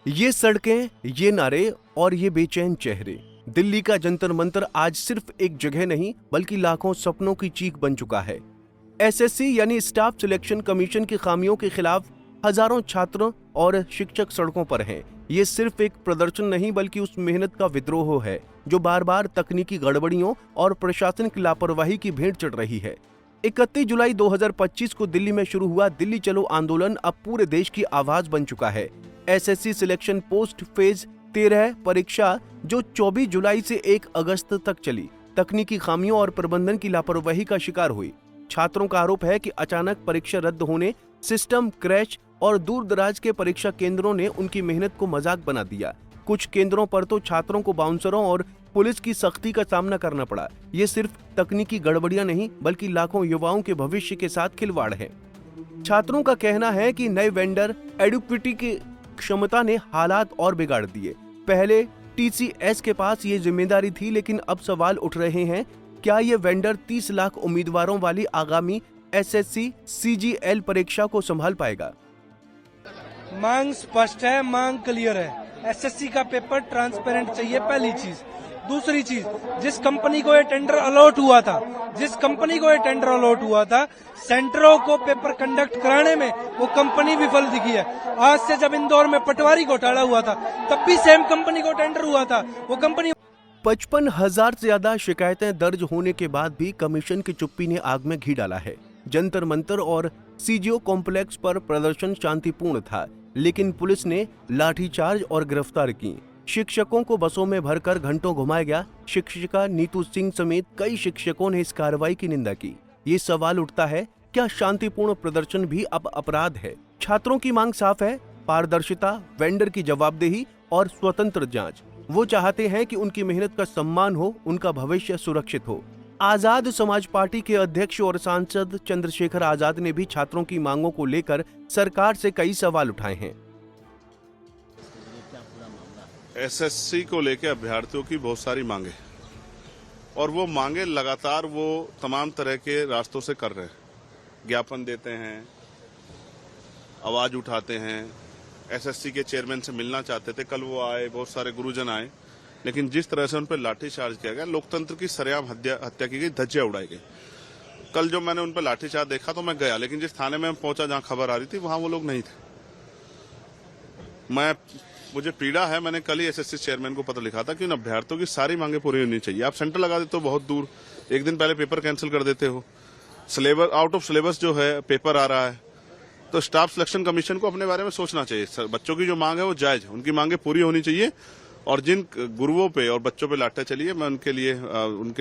ये सड़कें, ये नारे और ये बेचैन चेहरे। दिल्ली का जंतर मंतर आज सिर्फ एक जगह नहीं बल्कि लाखों सपनों की चीख बन चुका है। एसएससी यानी स्टाफ सिलेक्शन कमीशन की खामियों के खिलाफ हजारों छात्र और शिक्षक सड़कों पर हैं। ये सिर्फ एक प्रदर्शन नहीं बल्कि उस मेहनत का विद्रोह है जो बार बार तकनीकी गड़बड़ियों और प्रशासनिक लापरवाही की भेंट चढ़ रही है। 31 जुलाई 2025 को दिल्ली में शुरू हुआ दिल्ली चलो आंदोलन अब पूरे देश की आवाज बन चुका है। एसएससी सिलेक्शन पोस्ट फेज 13 परीक्षा जो 24 जुलाई से 1 अगस्त तक चली, तकनीकी खामियों और प्रबंधन की लापरवाही का शिकार हुई। छात्रों का आरोप है कि अचानक परीक्षा रद्द होने, सिस्टम क्रैश और दूर दराज के परीक्षा केंद्रों ने उनकी मेहनत को मजाक बना दिया। कुछ केंद्रों पर तो छात्रों को बाउंसरों और पुलिस की सख्ती का सामना करना पड़ा। ये सिर्फ तकनीकी गड़बड़ियां नहीं बल्कि लाखों युवाओं के भविष्य के साथ खिलवाड़ है। छात्रों का कहना है कि नए वेंडर एडुक्विटी की क्षमता ने हालात और बिगाड़ दिए। पहले टीसीएस के पास ये जिम्मेदारी थी, लेकिन अब सवाल उठ रहे हैं, क्या ये वेंडर 30 लाख उम्मीदवारों वाली आगामी एसएससी सीजीएल परीक्षा को संभाल पाएगा? मांग स्पष्ट है, मांग क्लियर है। एसएससी का पेपर ट्रांसपेरेंट चाहिए, पहली चीज। दूसरी चीज, जिस कंपनी को ये टेंडर अलॉट हुआ था, सेंटरों को पेपर कंडक्ट कराने में वो कंपनी विफल दिखी है। आज से जब इंदौर में पटवारी घोटाला हुआ था तब भी सेम कंपनी को टेंडर हुआ था, वो कंपनी 55,000 से ज्यादा शिकायतें दर्ज होने के बाद भी कमीशन की चुप्पी ने आग में घी डाला है। जंतर मंतर और सीजीओ कॉम्प्लेक्स पर प्रदर्शन शांतिपूर्ण था, लेकिन पुलिस ने लाठीचार्ज और गिरफ्तार की। शिक्षकों को बसों में भरकर घंटों घुमाया गया। शिक्षिका नीतू सिंह समेत कई शिक्षकों ने इस कार्रवाई की निंदा की। ये सवाल उठता है, क्या शांतिपूर्ण प्रदर्शन भी अब अपराध है? छात्रों की मांग साफ है, पारदर्शिता, वेंडर की जवाबदेही और स्वतंत्र जांच। वो चाहते हैं कि उनकी मेहनत का सम्मान हो, उनका भविष्य सुरक्षित हो। आजाद समाज पार्टी के अध्यक्ष और सांसद चंद्रशेखर आजाद ने भी छात्रों की मांगों को लेकर सरकार से कई सवाल उठाए हैं। एसएससी को लेकर अभ्यर्थियों की बहुत सारी मांगे, और वो मांगे लगातार वो तमाम तरह के रास्तों से कर रहे हैं। ज्ञापन देते हैं, आवाज उठाते हैं, एसएससी के चेयरमैन से मिलना चाहते थे, कल वो आए, बहुत सारे गुरुजन आए, लेकिन जिस तरह से उन पर लाठीचार्ज किया गया, लोकतंत्र की सरेआम हत्या की गई, धज्जियां उड़ाई गई। कल जो मैंने उन पर लाठीचार्ज देखा तो मैं गया, लेकिन जिस थाने में पहुंचा जहां खबर आ रही थी वहां वो लोग नहीं थे। मुझे पीड़ा है, मैंने कल ही एसएससी चेयरमैन को पत्र लिखा था कि उन अभ्यर्थियों की सारी मांगे पूरी होनी चाहिए। आप सेंटर लगा देते हो बहुत दूर, एक दिन पहले पेपर कैंसिल कर देते हो, सिलेबस आउट ऑफ सिलेबस जो है पेपर आ रहा है, तो स्टाफ सिलेक्शन कमीशन को अपने बारे में सोचना चाहिए। बच्चों की जो मांग है वो जायज है, उनकी मांगे पूरी होनी चाहिए। और जिन गुरुओं पे और बच्चों पे लाठियां चली है, मैं उनके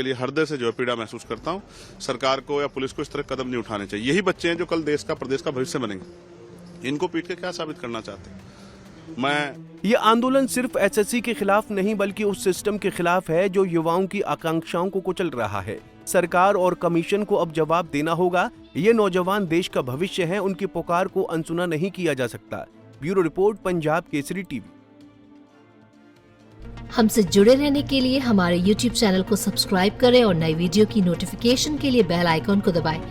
लिए हृदय से जो है पीड़ा महसूस करता हूं। सरकार को या पुलिस को इस तरह कदम नहीं उठाने चाहिए। यही बच्चे हैं जो कल देश का, प्रदेश का भविष्य बनेंगे। इनको पीट के क्या साबित करना चाहते हैं? ये आंदोलन सिर्फ एसएससी के खिलाफ नहीं बल्कि उस सिस्टम के खिलाफ है जो युवाओं की आकांक्षाओं को कुचल रहा है। सरकार और कमीशन को अब जवाब देना होगा। ये नौजवान देश का भविष्य हैं, उनकी पुकार को अनसुना नहीं किया जा सकता। Bureau report, Punjab Kesari TV. हमसे जुड़े रहने के लिए हमारे YouTube चैनल को सब्सक्राइब करें और नई वीडियो की नोटिफिकेशन के लिए बेल आइकॉन को दबाएं।